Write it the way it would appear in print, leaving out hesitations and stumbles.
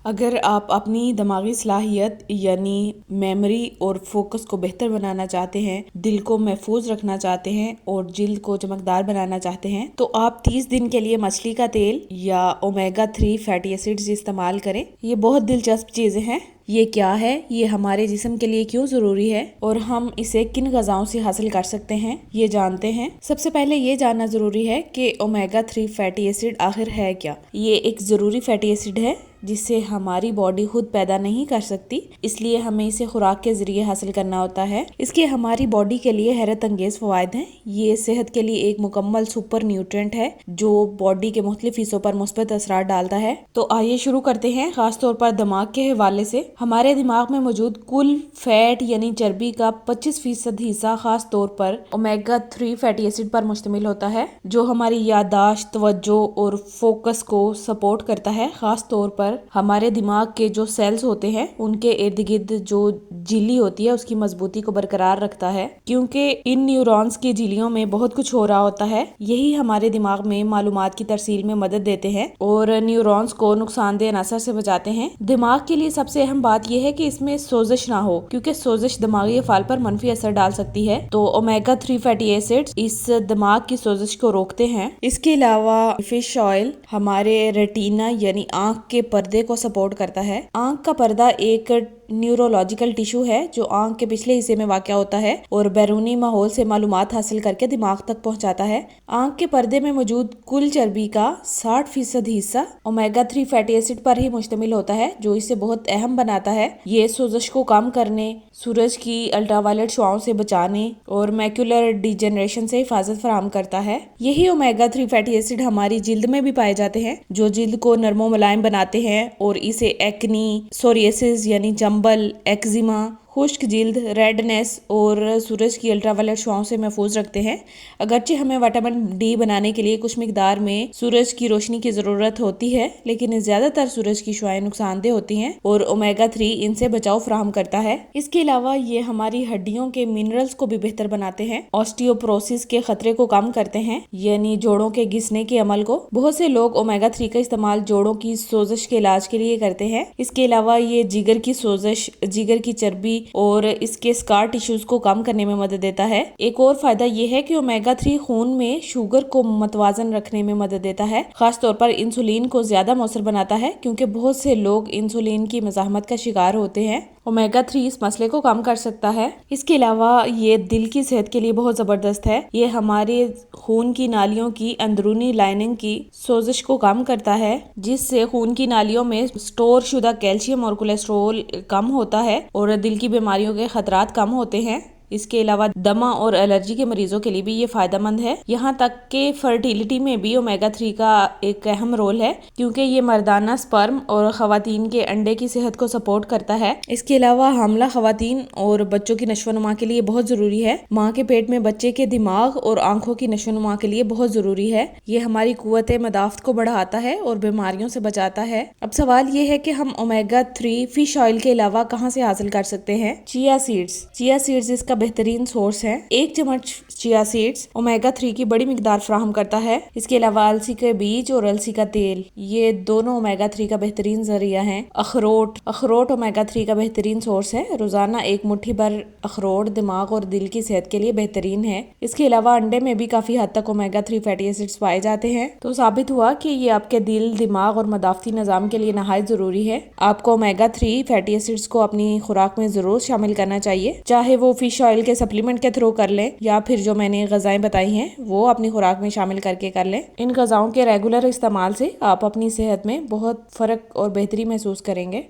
اگر آپ اپنی دماغی صلاحیت یعنی میموری اور فوکس کو بہتر بنانا چاہتے ہیں، دل کو محفوظ رکھنا چاہتے ہیں اور جلد کو چمکدار بنانا چاہتے ہیں تو آپ 30 دن کے لیے مچھلی کا تیل یا اومیگا 3 فیٹی ایسڈز استعمال کریں۔ یہ بہت دلچسپ چیزیں ہیں۔ یہ کیا ہے، یہ ہمارے جسم کے لیے کیوں ضروری ہے اور ہم اسے کن غذاؤں سے حاصل کر سکتے ہیں، یہ جانتے ہیں۔ سب سے پہلے یہ جاننا ضروری ہے کہ اومیگا 3 فیٹی ایسڈ آخر ہے کیا۔ یہ ایک ضروری فیٹی ایسڈ ہے جسے ہماری باڈی خود پیدا نہیں کر سکتی، اس لیے ہمیں اسے خوراک کے ذریعے حاصل کرنا ہوتا ہے۔ اس کے ہماری باڈی کے لیے حیرت انگیز فوائد ہیں۔ یہ صحت کے لیے ایک مکمل سپر نیوٹرینٹ ہے جو باڈی کے مختلف حصوں پر مثبت اثرات ڈالتا ہے۔ تو آئیے شروع کرتے ہیں، خاص طور پر دماغ کے حوالے سے۔ ہمارے دماغ میں موجود کل فیٹ یعنی چربی کا 25% حصہ خاص طور پر اومیگا 3 فیٹی ایسڈ پر مشتمل ہوتا ہے، جو ہماری یادداشت، توجہ اور فوکس کو سپورٹ کرتا ہے۔ خاص طور پر ہمارے دماغ کے جو سیلز ہوتے ہیں ان کے ارد گرد جو جھلی ہوتی ہے اس کی مضبوطی کو برقرار رکھتا ہے، کیونکہ ان نیورونز کی جھلیوں میں بہت کچھ ہو رہا ہوتا ہے۔ یہی ہمارے دماغ میں معلومات کی ترسیل میں مدد دیتے ہیں اور نیورونز کو نقصان دہ عناصر سے بچاتے ہیں۔ دماغ کے لیے سب سے اہم بات یہ ہے کہ اس میں سوزش نہ ہو، کیونکہ سوزش دماغی افعال پر منفی اثر ڈال سکتی ہے۔ تو اومیگا 3 فیٹی ایسڈ اس دماغ کی سوزش کو روکتے ہیں۔ اس کے علاوہ فش آئل ہمارے ریٹینا یعنی آنکھ کے پردے کو سپورٹ کرتا ہے۔ آنکھ کا پردہ ایک نیورولوجیکل ٹیشو ہے جو آنکھ کے پچھلے حصے میں واقع ہوتا ہے اور بیرونی ماحول سے معلومات حاصل کر کے دماغ تک پہنچاتا ہے۔ آنکھ کے پردے میں موجود کل چربی کا 60% حصہ اومیگا 3 فیٹی ایسڈ پر ہی مشتمل ہوتا ہے، جو اسے بہت اہم بناتا ہے۔ یہ سوزش کو کم کرنے، سورج کی الٹرا وائلٹ شعاؤں سے بچانے اور میکولر ڈی جنریشن سے حفاظت فراہم کرتا ہے۔ یہی اومیگا 3 فیٹی ایسڈ ہماری جلد میں بھی پائے جاتے ہیں، جو جلد کو نرم و ملائم بناتے ہیں اور اسے ایکنی، سوریاسس یعنی چنبل، ایکزیما، خشک جلد، ریڈنس اور سورج کی الٹرا وائلٹ شعاؤں سے محفوظ رکھتے ہیں۔ اگرچہ ہمیں وٹامن ڈی بنانے کے لیے کچھ مقدار میں سورج کی روشنی کی ضرورت ہوتی ہے، لیکن زیادہ تر سورج کی شعائیں نقصان دہ ہوتی ہیں اور اومیگا 3 ان سے بچاؤ فراہم کرتا ہے۔ اس کے علاوہ یہ ہماری ہڈیوں کے منرلز کو بھی بہتر بناتے ہیں، آسٹیوپروسس کے خطرے کو کم کرتے ہیں یعنی جوڑوں کے گھسنے کے عمل کو۔ بہت سے لوگ اومیگا 3 کا استعمال جوڑوں کی سوزش کے علاج کے لیے کرتے ہیں۔ اس کے علاوہ یہ جگر کی سوزش، جگر کی چربی اور اس کے اسکار ٹیشوز کو کم کرنے میں مدد دیتا ہے۔ ایک اور فائدہ یہ ہے کہ اومیگا 3 خون میں شوگر کو متوازن رکھنے میں مدد دیتا ہے، خاص طور پر انسولین کو زیادہ مؤثر بناتا ہے، کیونکہ بہت سے لوگ انسولین کی مزاحمت کا شکار ہوتے ہیں۔ اومیگا 3 اس مسئلے کو کم کر سکتا ہے۔ اس کے علاوہ یہ دل کی صحت کے لیے بہت زبردست ہے۔ یہ ہمارے خون کی نالیوں کی اندرونی لائننگ کی سوزش کو کم کرتا ہے، جس سے خون کی نالیوں میں سٹور شدہ کیلشیم اور کولیسٹرول کم ہوتا ہے اور دل کی بیماریوں کے خطرات کم ہوتے ہیں۔ اس کے علاوہ دمہ اور الرجی کے مریضوں کے لیے بھی یہ فائدہ مند ہے۔ یہاں تک کہ فرٹیلیٹی میں بھی اومیگا 3 کا ایک اہم رول ہے، کیونکہ یہ مردانہ سپرم اور خواتین کے انڈے کی صحت کو سپورٹ کرتا ہے۔ اس کے علاوہ حاملہ خواتین اور بچوں کی نشو و نما کے لیے بہت ضروری ہے۔ ماں کے پیٹ میں بچے کے دماغ اور آنکھوں کی نشو و نما کے لیے بہت ضروری ہے۔ یہ ہماری قوت مدافعت کو بڑھاتا ہے اور بیماریوں سے بچاتا ہے۔ اب سوال یہ ہے کہ ہم اومیگا 3 فش آئل کے علاوہ کہاں سے حاصل کر سکتے ہیں؟ چیا سیڈز اس کا بہترین سورس ہے۔ ایک چمچ چیا سیڈز اومیگا 3 کی بڑی مقدار فراہم کرتا ہے۔ اس کے علاوہ السی کے بیج اور السی کا تیل، یہ دونوں اومیگا 3 کا بہترین ذریعہ ہیں۔ اخروٹ اومیگا 3 کا بہترین سورس ہے۔ روزانہ ایک مٹھی بھر اخروٹ دماغ اور دل کی صحت کے لیے بہترین ہے۔ اس کے علاوہ انڈے میں بھی کافی حد تک اومیگا 3 فیٹی ایسڈز پائے جاتے ہیں، تو ثابت ہوا کہ یہ آپ کے دل، دماغ اور مدافعتی نظام کے لیے نہایت ضروری ہے۔ آپ کو اومیگا 3 فیٹی ایسڈز کو اپنی خوراک میں ضرور شامل کرنا چاہیے، چاہے وہ فش آئل کے سپلیمنٹ کے تھرو کر لیں یا پھر جو میں نے غذائیں بتائی ہیں وہ اپنی خوراک میں شامل کر لیں۔ ان غذاؤں کے ریگولر استعمال سے آپ اپنی صحت میں بہت فرق اور بہتری محسوس کریں گے۔